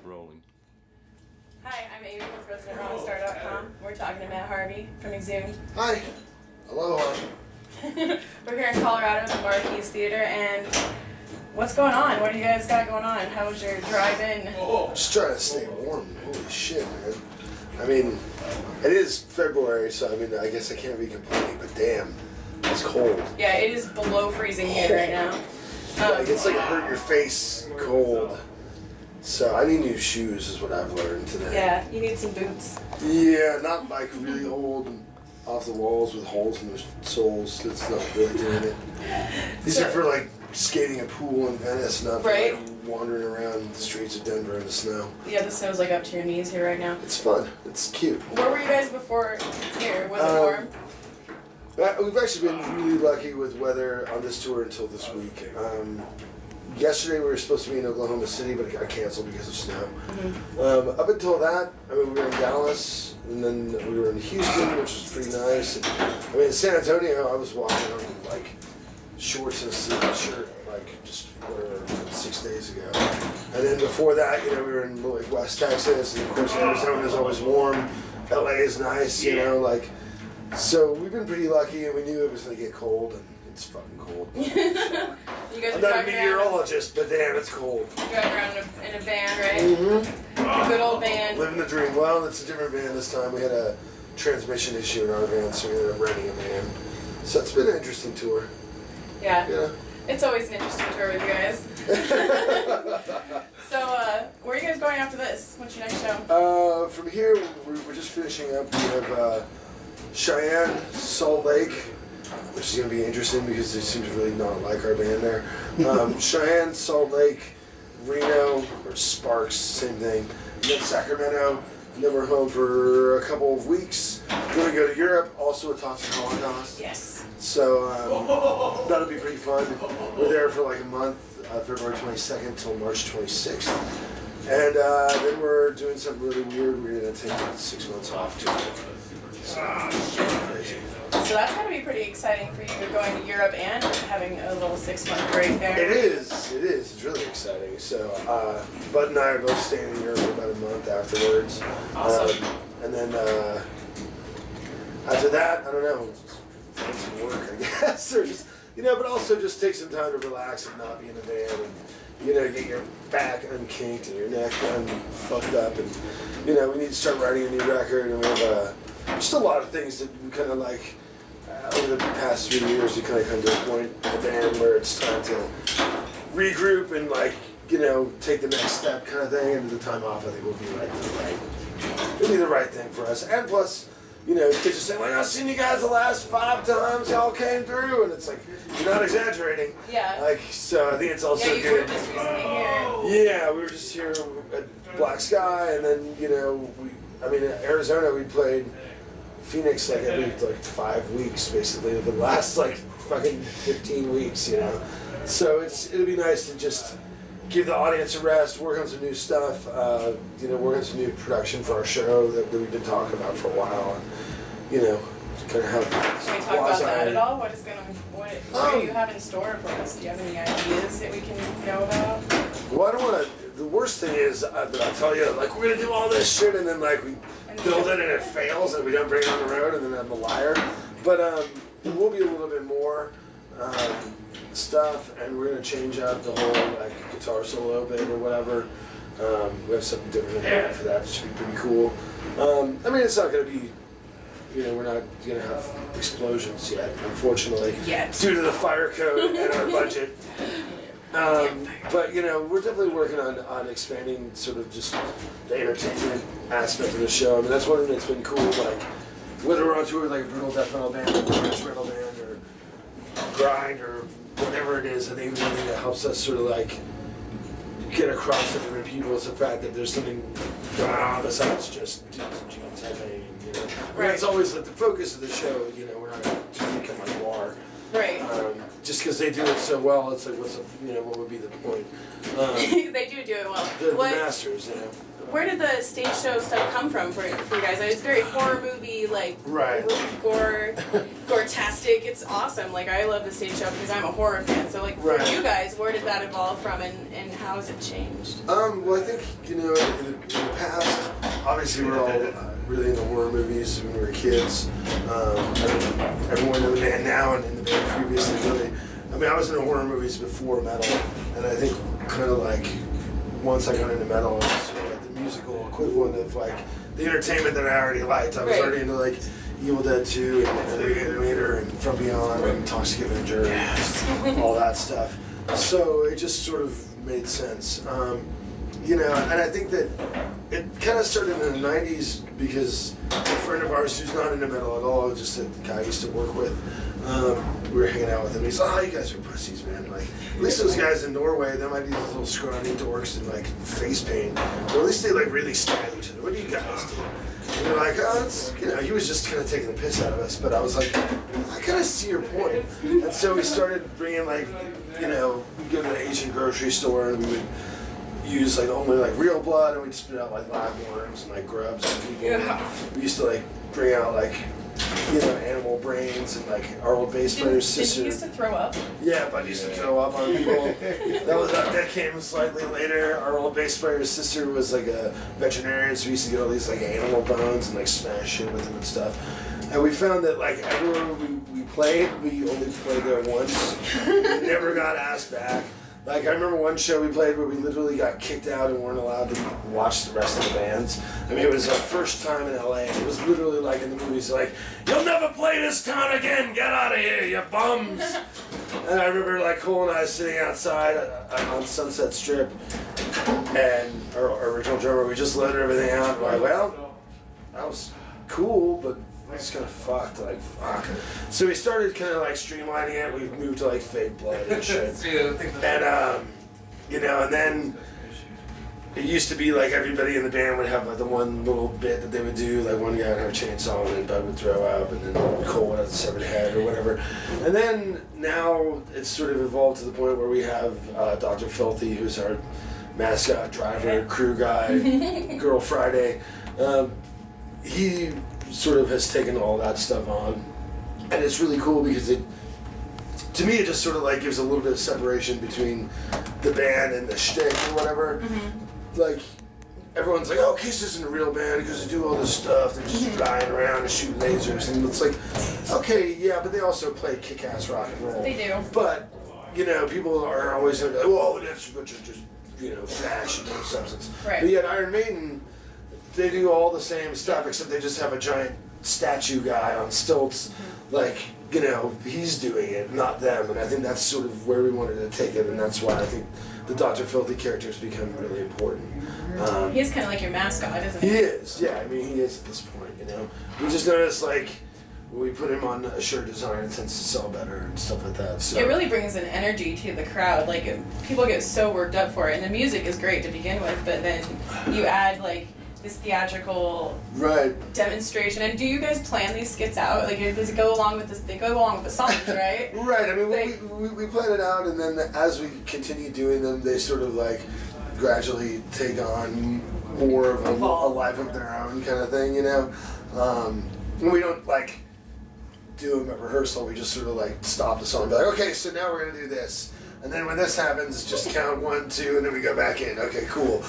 Rolling. Hi, I'm Amy with ResidentRockstar.com. We're talking to Matt Harvey from Exhumed. Hi. Aloha. We're here in Colorado at the Marquis Theater, and what's going on? What do you guys got going on? How was your drive-in? Just trying to stay warm. Holy shit, man. I mean, it is February, so I mean, I guess I can't be complaining, but damn, it's cold. Yeah, it is below freezing here right now. Like, it's like a hurt your face cold. So I need new shoes is what I've learned today. Yeah, you need some boots. Yeah, not like really old and off the walls with holes in the soles. That's not really doing it. These are for like skating a pool in Venice, not for like wandering around the streets of Denver in the snow. Yeah, the snow's like up to your knees here right now. It's fun. It's cute. Where were you guys before here? Was it warm? We've actually been really lucky with weather on this tour until this week. Yesterday we were supposed to be in Oklahoma City, but it got canceled because of snow. Mm-hmm. Up until that, I mean, we were in Dallas, and then we were in Houston, which was pretty nice. And, I mean, in San Antonio, I was walking on like shorts and a sleeve shirt, like just 6 days ago. And then before that, you know, we were in like West Texas, and of course Arizona is always warm. LA is nice, you know, like. So we've been pretty lucky, and we knew it was gonna get cold, and it's fucking cold. You guys I'm not a meteorologist, but damn, it's cold. You drive around in a van, right? Mm-hmm. A good old van. Living the dream. Well, it's a different van this time. We had a transmission issue in our van, so we ended up renting a van. So it's been an interesting tour. Yeah. Yeah. It's always an interesting tour with you guys. So, where are you guys going after this? What's your next show? From here, we're just finishing up. We have Cheyenne, Salt Lake, which is going to be interesting because they seem to really not like our band there. Cheyenne, Salt Lake, Reno, or Sparks, same thing. And then Sacramento, and then we're home for a couple of weeks. We're going to go to Europe, also with Toxic Holocaust. Yes. So that'll be pretty fun. We're there for like a month, February 22nd till March 26th. And then we're doing something really weird. We're going to take like 6 months off too. Crazy. So that's going to be pretty exciting for you, going to Europe and having a little 6-month break there. It is. It's really exciting. So Bud and I are both staying in Europe for about a month afterwards. Awesome. And then after that, I don't know, find some work, I guess, or just, you know, but also just take some time to relax and not be in the van and, you know, get your back unkinked and your neck unfucked up, and, you know, we need to start writing a new record, and we have just a lot of things that we kind of like, over the past 3 years, we kind of come to a point in the band where it's time to regroup and, like, you know, take the next step kind of thing, and the time off, I think, will be it'll be the right thing for us. And plus, you know, kids are saying, like, I've seen you guys the last 5 times, y'all came through, and it's like, you're not exaggerating. Yeah. Like, so I think it's also you good. were just recently here. Yeah, we were just here at Black Sky, and then, you know, in Arizona, we played Phoenix like every 5 weeks, basically, over the last fucking 15 weeks, you know. So it'll be nice to just give the audience a rest, work on some new stuff, you know, work on some new production for our show that we've been talking about for a while, and, you know, kind of have. Can we talk about that at all? What do you have in store for us? Do you have any ideas that we can know about? Well, I don't want to. The worst thing is that I tell you, like, we're gonna do all this shit, and then like we build it and it fails, and we don't bring it on the road, and then I'm a liar. But there will be a little bit more stuff, and we're gonna change up the whole like guitar solo bit or whatever. We have something different in mind for that. It should be pretty cool. I mean, it's not gonna be. You know, we're not gonna have explosions yet, unfortunately, due to the fire code and our budget. But you know, we're definitely working on expanding sort of just the entertainment aspect of the show. I mean, that's one thing that's been cool. Like, whether we're on tour with like a brutal death metal band, or thrash metal band, or grind, or whatever it is, I think one thing that helps us sort of like get across to different people is the fact that there's something going on besides just dudes and jeans headbanging. You know, that's always like the focus of the show. You know, we're not going to become like war. Right. Just because they do it so well, it's like, what would be the point? They do it well. The masters, you know. Where did the stage show stuff come from for you guys? It's very horror movie, like right. gore. gore-tastic. It's awesome. Like, I love the stage show because I'm a horror fan. So, like, for you guys, where did that evolve from, and how has it changed? Well, I think, you know, in the past, obviously we're all really into horror movies when we were kids. Everyone in the band now and in the band previously really, I mean, I was into horror movies before metal, and I think kind of like once I got into metal, it was sort of like the musical equivalent of like the entertainment that I already liked. I was already into like Evil Dead 2 and Reanimator and From Beyond and Toxic Avenger and all that stuff. So it just sort of made sense. You know, and I think that it kind of started in the 90s because a friend of ours who's not into metal at all, just a guy I used to work with, we were hanging out with him. He's like, oh, you guys are pussies, man. Like, at least those guys in Norway, they might be these little scrawny dorks in like face paint, but at least they like really style each other. What do you guys do? And they're like, oh, it's, you know, he was just kind of taking the piss out of us, but I was like, I kind of see your point. And so we started bringing like, you know, we'd go to the Asian grocery store and we would use like only like real blood, and we'd spit out like lagworms and like grubs on people. Yeah. We used to like bring out like, you know, animal brains, and like our old bass player's sister. Did you used to throw up? Yeah, Bud used to throw up on people. that came slightly later. Our old bass player's sister was like a veterinarian, so we used to get all these like animal bones and like smash shit with them and stuff. And we found that like everywhere we played, we only played there once. We never got asked back. Like, I remember one show we played where we literally got kicked out and weren't allowed to watch the rest of the bands. I mean, it was our first time in LA, and it was literally like in the movies, like, you'll never play this town again, get out of here, you bums! And I remember, like, Cole and I sitting outside on Sunset Strip, and our original drummer, we just loaded everything out, and we're like, well, that was cool, but it's kind of fucked, like, fuck. So we started kind of like streamlining it. We moved to like fake blood and shit. And, you know, and then it used to be like everybody in the band would have like the one little bit that they would do. Like one guy would have a chainsaw and then Bud would throw up, and then Cole would have a severed head or whatever. And then now it's sort of evolved to the point where we have Dr. Filthy, who's our mascot, driver, crew guy, Girl Friday. He sort of has taken all that stuff on, and it's really cool because it, to me, it just sort of like gives a little bit of separation between the band and the shtick or whatever. Mm-hmm. Like, everyone's like, oh, Kiss isn't a real band because they do all this stuff, they're just flying around and shoot lasers, and it's like, okay, yeah, but they also play kick-ass rock and roll. They do. But, you know, people are always like, well, that's a bunch of just, you know, flash and no substance. Right. But yet Iron Maiden, they do all the same stuff, except they just have a giant statue guy on stilts. Like, you know, he's doing it, not them. And I think that's sort of where we wanted to take it, and that's why I think the Dr. Filthy character has become really important. He is kind of like your mascot, isn't he? He is, yeah. I mean, he is at this point, you know. We just noticed, like, when we put him on a shirt design, it tends to sell better and stuff like that. So it really brings an energy to the crowd. Like, people get so worked up for it, and the music is great to begin with, but then you add, like, this theatrical demonstration. And do you guys plan these skits out? Like, does it go along with this? They go along with the songs, right? Right. I mean, we plan it out, and then as we continue doing them, they sort of like gradually take on more of a life of their own kind of thing, you know. And we don't like do them at rehearsal. We just sort of like stop the song and be like, okay, so now we're gonna do this, and then when this happens, just count 1, 2, and then we go back in. Okay, cool.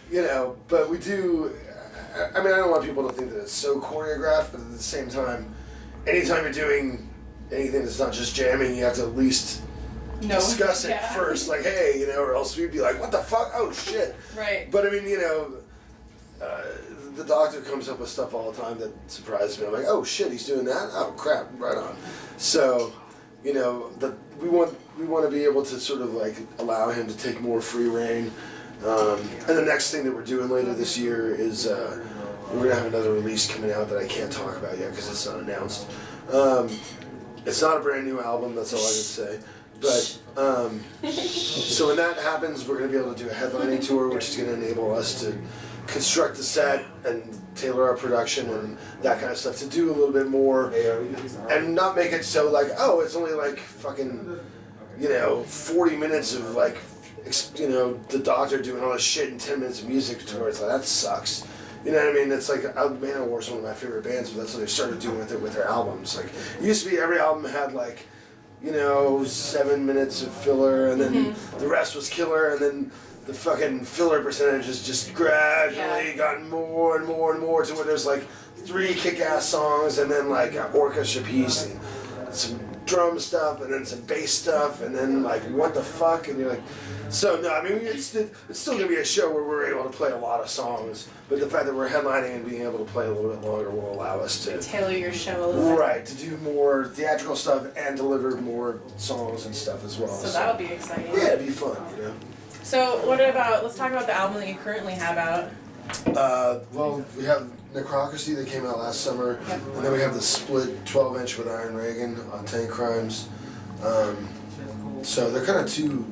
You know, but we do, I mean, I don't want people to think that it's so choreographed, but at the same time, anytime you're doing anything that's not just jamming, you have to at least discuss it first, like, hey, you know, or else we'd be like, what the fuck? Oh, shit. Right. But I mean, you know, the Doctor comes up with stuff all the time that surprises me. I'm like, oh, shit, he's doing that? Oh, crap, right on. So, you know, we want to be able to sort of like allow him to take more free reign. And the next thing that we're doing later this year is we're going to have another release coming out that I can't talk about yet because it's not announced. It's not a brand new album, that's all I can say. But, so when that happens, we're going to be able to do a headlining tour, which is going to enable us to construct the set and tailor our production and that kind of stuff, to do a little bit more and not make it so like, oh, it's only like fucking, you know, 40 minutes of like, you know, the Doctor doing all this shit and 10 minutes of music to where it's like, that sucks. You know what I mean? It's like Manowar is one of my favorite bands, but that's what they started doing with it with their albums. Like it used to be every album had like, 7 minutes of filler, and then the rest was killer, and then the fucking filler percentages just gradually gotten more and more and more to where there's like 3 kick-ass songs, and then like an orchestra piece, and some drum stuff, and then some bass stuff, and then like what the fuck, and you're like, so no, I mean it's still gonna be a show where we're able to play a lot of songs, but the fact that we're headlining and being able to play a little bit longer will allow us to tailor your show a little bit. Right, to do more theatrical stuff and deliver more songs and stuff as well. So that'll be exciting. Yeah, it'd be fun, So let's talk about the album that you currently have out. Well, we have Crocker See that came out last summer, and then we have the split 12-inch with Iron Reagan on Tank Crimes. So they're kind of two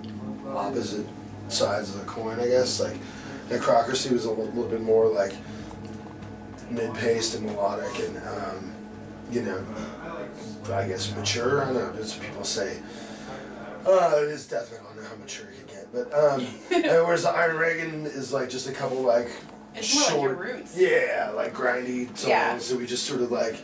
opposite sides of the coin, I guess. Like, Crocker See was a little bit more like mid-paced and melodic, and I guess mature. I don't know. That's what people say. It is death metal. I don't know how mature it can get, but whereas the Iron Reagan is like just a couple like. It's more like your roots. Yeah, like grindy songs that we just sort of like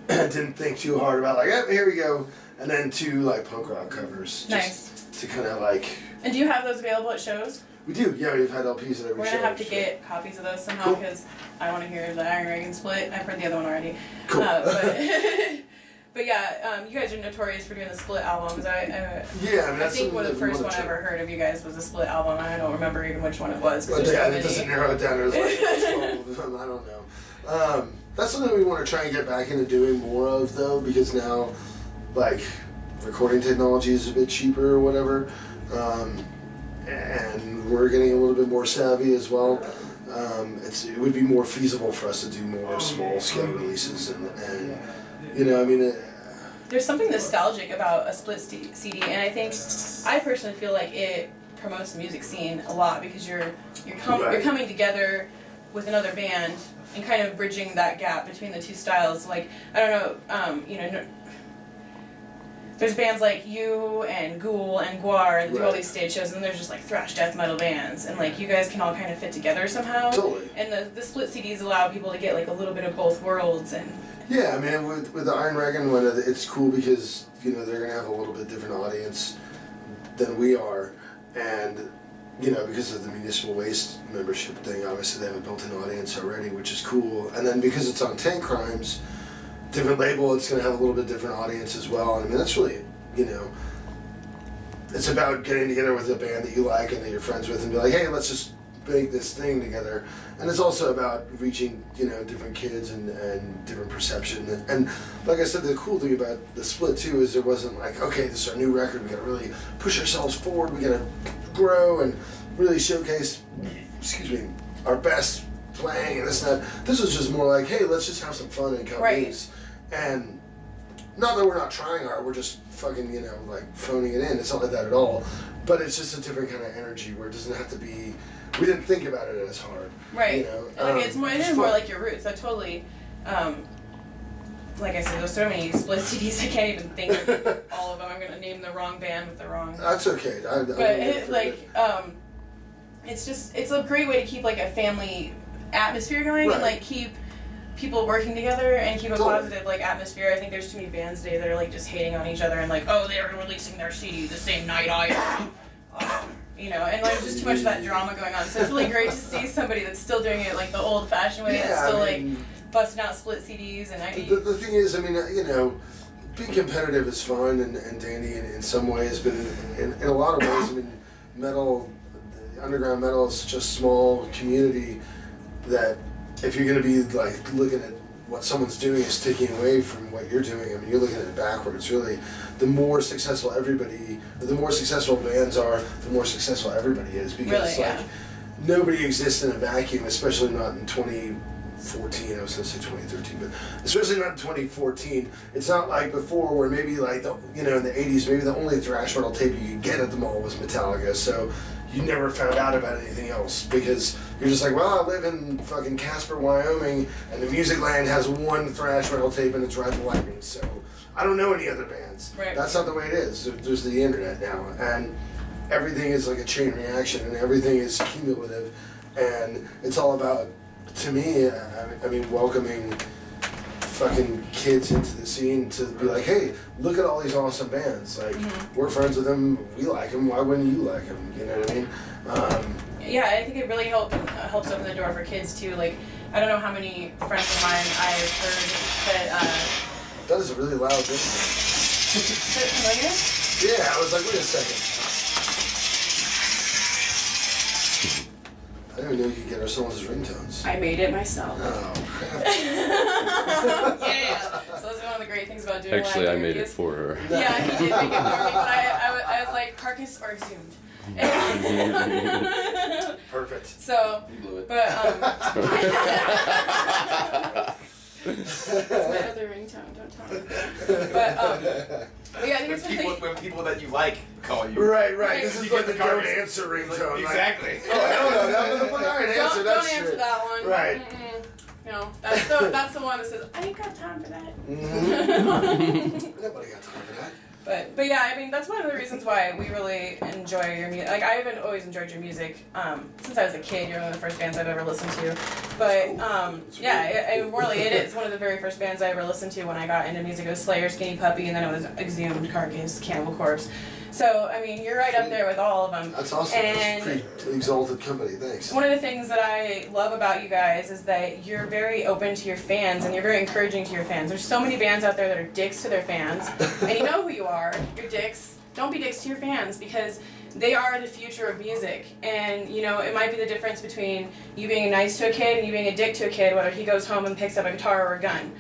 didn't think too hard about, like, here we go. And then 2 like punk rock covers. Nice. Just to kind of like. And do you have those available at shows? We do, yeah, we've had LPs at every show. We're going to have to get copies of those somehow because I want to hear the Iron Reagan split. I've heard the other one already. Cool. But yeah, you guys are notorious for doing the split albums. I think the first one I ever heard of you guys was a split album. I don't remember even which one it was. Well, it doesn't narrow it down. There's like 12 of them. I don't know. That's something we want to try and get back into doing more of, though, because now, like, recording technology is a bit cheaper or whatever, and we're getting a little bit more savvy as well. It would be more feasible for us to do more small-scale releases, and there's something nostalgic about a split CD, and I personally feel like it promotes the music scene a lot because you're coming together with another band and kind of bridging that gap between the two styles. Like, I don't know, there's bands like you and Ghoul and Guar and do all these stage shows, and there's just like thrash death metal bands, and like you guys can all kind of fit together somehow. Totally. And the split CDs allow people to get like a little bit of both worlds. And yeah, I mean, with the Iron Reagan one, it's cool because they're gonna have a little bit different audience than we are, and because of the municipal waste membership thing, obviously they have a built-in audience already, which is cool. And then because it's on Tank Crimes, different label, it's going to have a little bit different audience as well. And I mean, that's really, it's about getting together with a band that you like and that you're friends with and be like, hey, let's just make this thing together. And it's also about reaching, different kids and different perception. And like I said, the cool thing about the split too is there wasn't like, okay, this is our new record, we got to really push ourselves forward, we got to grow and really showcase, our best playing and this and that. This was just more like, hey, let's just have some fun and cut loose. And not that we're not trying hard, we're just fucking, like phoning it in. It's not like that at all. But it's just a different kind of energy where it doesn't have to be, we didn't think about it as hard. Right. It is more like your roots. I totally, like I said, there's so many split CDs I can't even think of all of them. I'm going to name the wrong band with the wrong. That's okay. It's a great way to keep like a family atmosphere going and like keep people working together and keep a positive like atmosphere. I think there's too many bands today that are like just hating on each other and like, oh, they're releasing their CD the same night I am. And there's just too much of that drama going on. So it's really great to see somebody that's still doing it like the old-fashioned way, that's still like busting out split CDs. And the thing is, I mean, being competitive is fun and dandy in some ways, but in a lot of ways, I mean, metal, underground metal is such a small community that if you're going to be like looking at what someone's doing is taking away from what you're doing, I mean, you're looking at it backwards. Really, the more successful bands are, the more successful everybody is, because nobody exists in a vacuum, especially not in 2014. I was going to say 2013, but especially not in 2014. It's not like before, where maybe like in the 80s, maybe the only thrash metal tape you could get at the mall was Metallica. So you never found out about anything else because you're just like, well, I live in fucking Casper, Wyoming, and the Music Land has one thrash metal tape and it's Ride the Lightning, so I don't know any other bands. Right. That's not the way it is. There's the internet now, and everything is like a chain reaction, and everything is cumulative, and it's all about to me, I mean, welcoming fucking kids into the scene to be like, hey, look at all these awesome bands. Like, we're friends with them, we like them, why wouldn't you like them? You know what I mean? Yeah, I think it really helps open the door for kids too. Like, I don't know how many friends of mine I've heard that. That is a really loud thing. Is it familiar? Yeah, I was like, wait a second. I didn't even know you could get ourselves as ringtones. I made it myself. Oh, crap. Yeah. So that's one of the great things about doing Actually, live I made interviews. it for her. Yeah, he did make it for me, but I was like, carcass or exhumed. Perfect. So, You blew it. but it's my other ringtone. Don't tell me. But yeah, I think it's When people that you like call you. Right. Right. This is You like get the the don't carcass. answer ringtone. Exactly. Like, oh, hell no, that motherfucker. All right, answer that don't shit. answer that one. Right. No, that's the one that says I ain't got time for that. Nobody got time for that. But yeah, I mean that's one of the reasons why we really enjoy your music. Like I've always enjoyed your music since I was a kid. You're one of the first bands I've ever listened to. But really it is one of the very first bands I ever listened to when I got into music. It was Slayer, Skinny Puppy, and then it was Exhumed, Carcass, Cannibal Corpse. So I mean you're right up there with all of them. That's awesome. And That's pretty exalted company. Thanks. one of the things that I love about you guys is that you're very open to your fans and you're very encouraging to your fans. There's so many bands out there that are dicks to their fans, and you know who you are. You're dicks. Don't be dicks to your fans because they are the future of music. And you know, it might be the difference between you being nice to a kid and you being a dick to a kid, whether he goes home and picks up a guitar or a gun.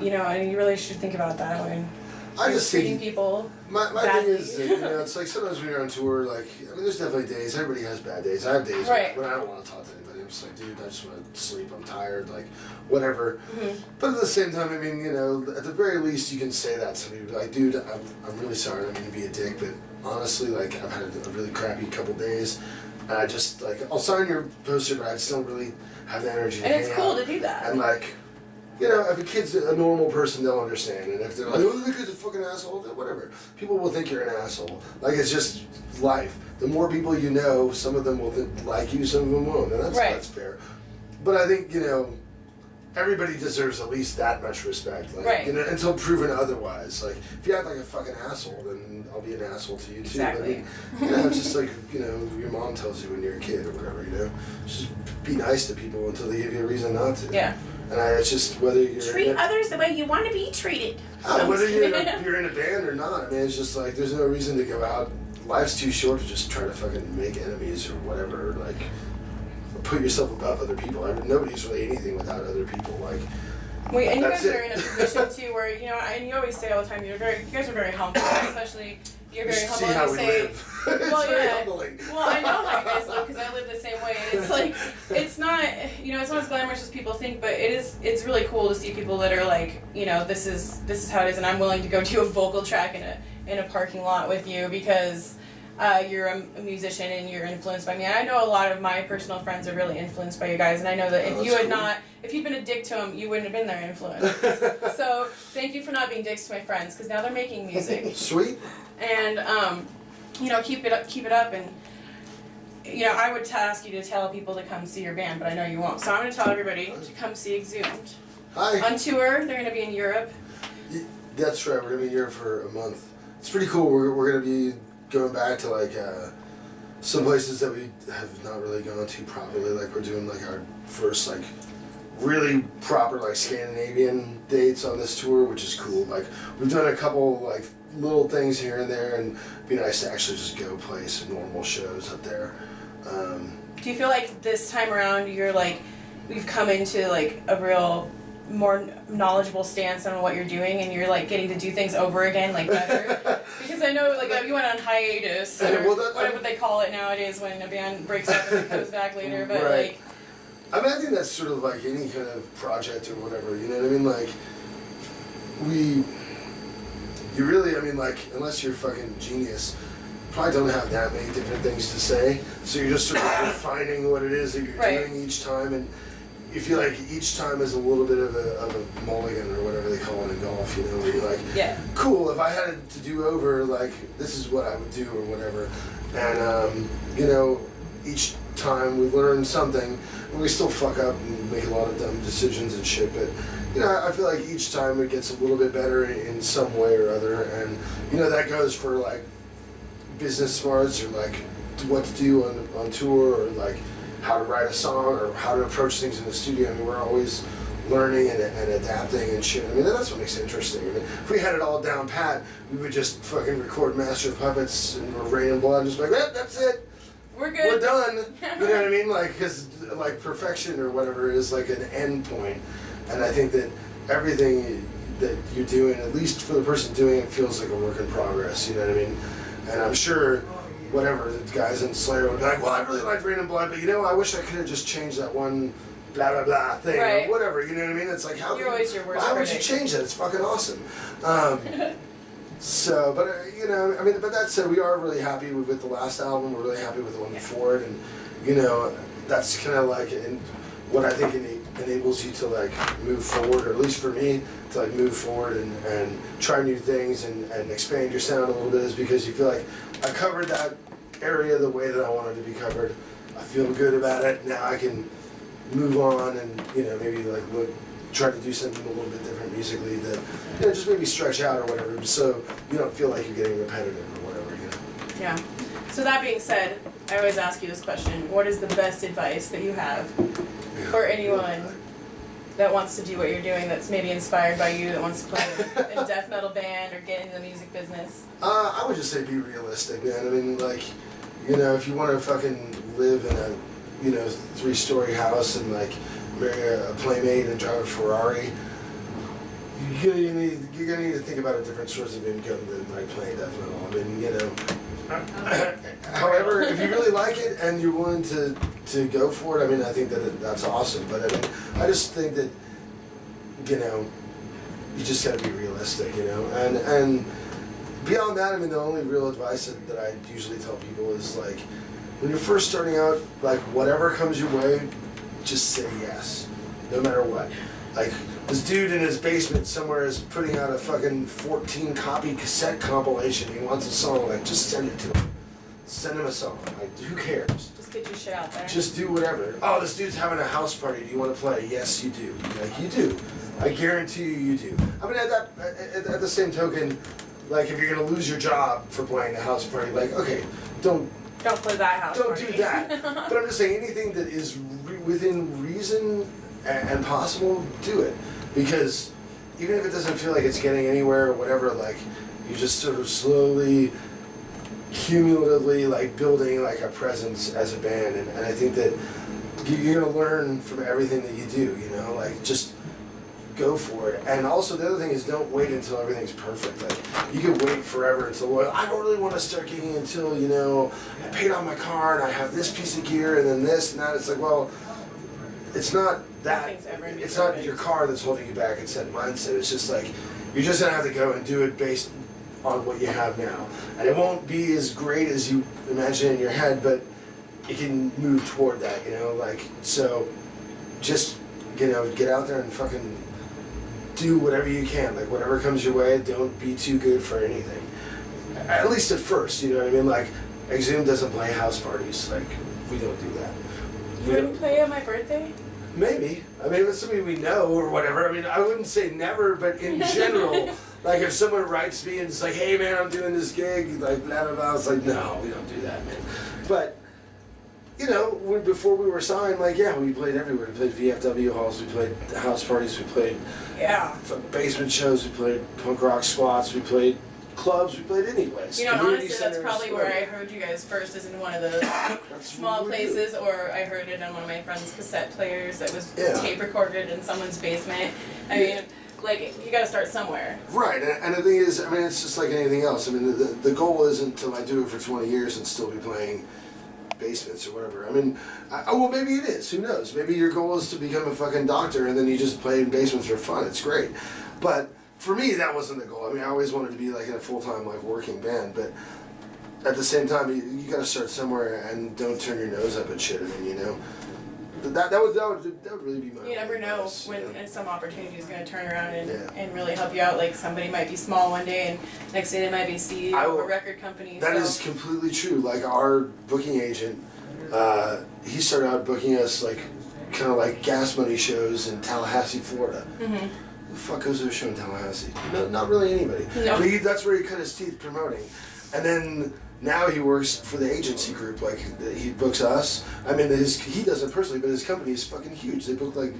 You know, and you really should think about that when I just treating think people. my badly. thing is that, you know, it's like sometimes when you're on tour, like, I mean, there's definitely days, everybody has bad days. I have days Right. when I don't want to talk to anybody. I'm just like, dude, I just want to sleep, I'm tired, like, whatever. But at the same time, I mean, you know, at the very least, you can say that to me. Like, dude, I'm really sorry, I don't mean to be a dick, but honestly, like, I've had a really crappy couple days. And I just, like, I'll sign your poster, but I just don't really have the energy to And it's hang cool out. to do that. And, like, you know, if a kid's a normal person, they'll understand. And if they're like, oh, that kid's a fucking asshole, then whatever. People will think you're an asshole. Like, it's just life. The more people you know, some of them will like you, some of them won't. And that's fair. But I think, you know, everybody deserves at least that much respect. Like, you know, until proven otherwise. Like, if you act like a fucking asshole, then I'll be an asshole to you, too. Exactly. But, you know, it's just like, you know, your mom tells you when you're a kid or whatever, you know. Just be nice to people until they give you a reason not to. Yeah. And it's just whether you're treat others the way you want to be treated. whether you're in a band or not. I mean, it's just like there's no reason to go out. Life's too short to just try to fucking make enemies or whatever. Like, put yourself above other people. I mean, nobody's really anything without other people. Like, and you that's guys are it. in a position too where you know, and you always say all the time, you guys are very humble, especially. You're very you should humble. see how and we you say, live. It's well, very yeah. humbling. Well, I know how you guys live because I live the same way. It's like it's not, you know, it's not as glamorous as people think, but it's really cool to see people that are like, you know, this is how it is, and I'm willing to go do a vocal track in a parking lot with you because you're a musician and you're influenced by me. And I know a lot of my personal friends are really influenced by you guys, and I know that if you'd been a dick to them, you wouldn't have been their influence. So thank you for not being dicks to my friends because now they're making music. Sweet. And you know, keep it up, and you know, I would ask you to tell people to come see your band, but I know you won't. So I'm going to tell everybody to come see Exhumed. Hi. On tour, they're going to be in Europe. That's right. We're gonna be in Europe for a month. It's pretty cool. We're gonna be going back to like some places that we have not really gone to properly. Like we're doing like our first like really proper like Scandinavian dates on this tour, which is cool. Like we've done a couple like little things here and there, and it'd be nice to actually just go play some normal shows up there. Do you feel like this time around you're like, we've come into like a real more knowledgeable stance on what you're doing and you're like getting to do things over again like better? Because I know like you went on hiatus or whatever they call it nowadays when a band breaks up and then comes back later, but like I mean, I think that's sort of like any kind of project or whatever, you know what I mean? Like, you really, I mean, like, unless you're fucking genius, probably don't have that many different things to say. So you're just sort of refining what it is that you're doing each time, and you feel like each time is a little bit of a mulligan or whatever they call it in golf, you know, where you're like, cool, if I had it to do over, like, this is what I would do or whatever. And, you know, each time, we learn something, and we still fuck up and make a lot of dumb decisions and shit, but, you know, I feel like each time it gets a little bit better in some way or other, and, you know, that goes for, like, business smarts, or, like, what to do on tour, or, like, how to write a song, or how to approach things in the studio. I mean, we're always learning and adapting and shit. I mean, that's what makes it interesting. I mean, if we had it all down pat, we would just fucking record Master of Puppets and Rain and Blood and just be like, that's it. We're good. We're done. You know what I mean? Like, because, like, perfection or whatever is like an end point. And I think that everything that you're doing, at least for the person doing it, feels like a work in progress. You know what I mean? And I'm sure whatever, the guys in Slayer would be like, well, I really liked Rain and Blood, but, you know, I wish I could have just changed that one blah blah blah thing, right, or whatever, you know what I mean? It's like, how you're always your worst why critic. would you change that? It's fucking awesome. So, but you know, I mean, but that said, we are really happy with the last album. We're really happy with the one before it, and you know, that's kind of like what I think enables you to like move forward, or at least for me, to like move forward and try new things and expand your sound a little bit, is because you feel like I covered that area the way that I wanted to be covered. I feel good about it. Now I can move on and, you know, maybe like try to do something a little bit different musically that, you know, just maybe stretch out or whatever, so you don't feel like you're getting repetitive or whatever, you know. Yeah. So that being said, I always ask you this question: what is the best advice that you have for anyone that wants to do what you're doing, that's maybe inspired by you, that wants to play in a death metal band or get into the music business? I would just say be realistic, man. I mean, like, you know, if you want to fucking live in a, you know, 3-story house and like marry a playmate and drive a Ferrari, you're gonna need to think about a different source of income than like playing death metal. I mean, you know. However, if you really like it and you're willing to go for it, I mean, I think that's awesome. But I mean, I just think that, you know, you just gotta be realistic, you know, and beyond that, I mean, the only real advice that I usually tell people is like, when you're first starting out, like, whatever comes your way, just say yes, no matter what. Like, this dude in his basement somewhere is putting out a fucking 14-copy cassette compilation. He wants a song, like, just send it to him. Send him a song. Like, who cares? Just get your shit out there. Just do whatever. Oh, this dude's having a house party. Do you want to play? Yes, you do. Like, you do. I guarantee you do. I mean, at the same token, like, if you're going to lose your job for playing a house party, like, okay, don't play that house Don't party. do that. But I'm just saying, anything that is within reason and possible, do it. Because even if it doesn't feel like it's getting anywhere or whatever, like, you're just sort of slowly, cumulatively, like, building, like, a presence as a band. And I think that you're going to learn from everything that you do, you know? Like, just go for it. And also, the other thing is, don't wait until everything's perfect. Like, you can wait forever until, well, I don't really want to start gigging until, you know, I paid on my car and I have this piece of gear and then this and that. It's like, well, it's not that. It's not your car that's holding you back. It's that mindset. It's just like, you're just going to have to go and do it based on what you have now. And it won't be as great as you imagine in your head, but it can move toward that, you know? Like, so just, you know, get out there and fucking do whatever you can. Like, whatever comes your way, don't be too good for anything. At least at first, you know what I mean? Like, Exhumed doesn't play house parties. Like, we don't do that. You wouldn't play at my birthday? Maybe. I mean, if it's somebody we know or whatever. I mean, I wouldn't say never, but in general, like, if someone writes me and it's like, hey, man, I'm doing this gig, like, blah, blah, blah, it's like, no, we don't do that, man. But, you know, before we were signed, like, yeah, we played everywhere. We played VFW halls, we played house parties, we played basement shows, we played punk rock squats, we played clubs, we played anyways. You know, honestly, that's probably where I heard you guys first, is in one of those small places, or I heard it on one of my friend's cassette players that was tape recorded in someone's basement. I mean, like, you gotta start somewhere. Right, and the thing is, I mean, it's just like anything else. I mean, the goal isn't to, like, do it for 20 years and still be playing basements or whatever. I mean, well, maybe it is. Who knows? Maybe your goal is to become a fucking doctor and then you just play in basements for fun. It's great. But for me, that wasn't the goal. I mean, I always wanted to be, like, in a full-time, like, working band. But at the same time, you got to start somewhere and don't turn your nose up at shit. I mean, you know, That would really be my. You never know advice, when some opportunity is going to turn around and really help you out. Like somebody might be small one day, and next day they might be CEO of a record company. That is completely true. Like our booking agent, he started out booking us like kind of like gas money shows in Tallahassee, Florida. Mm-hmm. Who the fuck goes to a show in Tallahassee? No, not really anybody. No. But that's where he cut his teeth promoting, and then. Now he works for the agency group, like he books us. I mean, he doesn't personally, but his company is fucking huge. They book like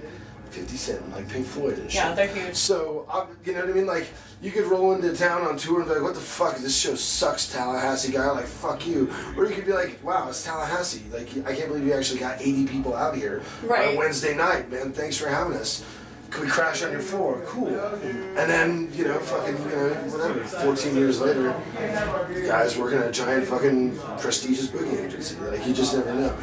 50 Cent and like Pink Floyd and shit. Yeah, they're huge. So, you know what I mean? Like, you could roll into town on tour and be like, what the fuck, this show sucks, Tallahassee guy, like, fuck you. Or you could be like, wow, it's Tallahassee. Like, I can't believe you actually got 80 people out here on a Wednesday night, man. Thanks for having us. Could we crash on your floor? Cool. And then, fucking, whatever, 14 years later, the guy's working at a giant fucking prestigious booking agency. Like, you just never know,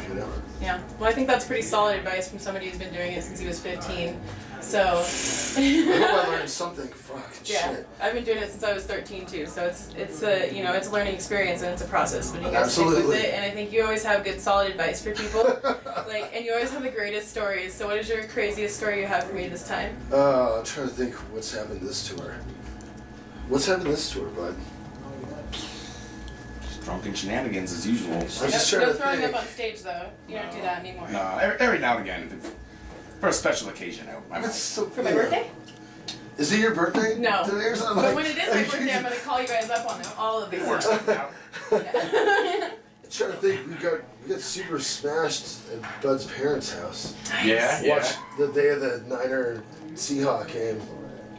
Yeah. Well, I think that's pretty solid advice from somebody who's been doing it since he was 15. So. I hope I learned something. Fucking shit. I've been doing it since I was 13 too. So it's a it's a learning experience and it's a process. But you guys stick with it, and I think you always have good, solid advice for people. And you always have the greatest stories. So what is your craziest story you have for me this time? I'm trying to think what's happened this tour. What's happened this tour, bud? Drunken shenanigans as usual. I'm just trying No to throwing think. up on stage though. You don't do that anymore. No, every now and again, for a special occasion, I might. For my birthday? Is it your birthday? No. Today or something? But when it is my birthday, I'm gonna call you guys up on all of these. It works out. Yeah. I'm trying to think. We got super smashed at Bud's parents' house. Yeah, Watched the day of the Niner Seahawk game.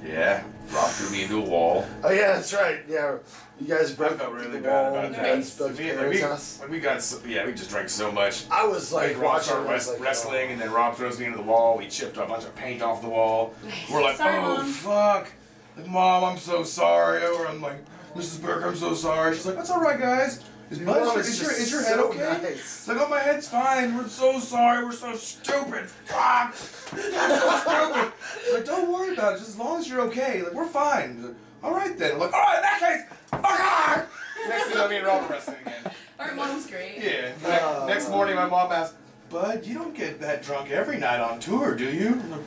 Yeah, Rob threw me into a wall. Oh yeah, that's right. Yeah, you guys broke I felt really the bad wall about at that. Bud's parents' house. When we just drank so much. I was like Rob watching started wrestling, and then Rob throws me into the wall. We chipped a bunch of paint off the wall. We're like, Sorry, oh Mom. fuck, like Mom, I'm so sorry. Or I'm like, Mrs. Burke, I'm so sorry. She's like, that's all right, guys. Is your head okay? Nice. It's like, oh, my head's fine. We're so sorry. We're so stupid. Fuck. We're so stupid. Like, don't worry about it. Just as long as you're okay. Like, we're fine. Like, all right then. I'm like, all right, in that case, fuck off. Next thing, me and Rob are wrestling again. Our mom's great. Yeah. Next morning, my mom asked, Bud, you don't get that drunk every night on tour, do you? I'm like,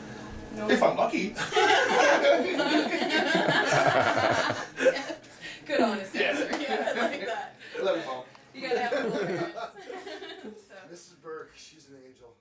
No. if I'm lucky. Good honest answer. Yeah, I like that. I love you, Mom. You gotta have full parents. So. Mrs. Burke, she's an angel.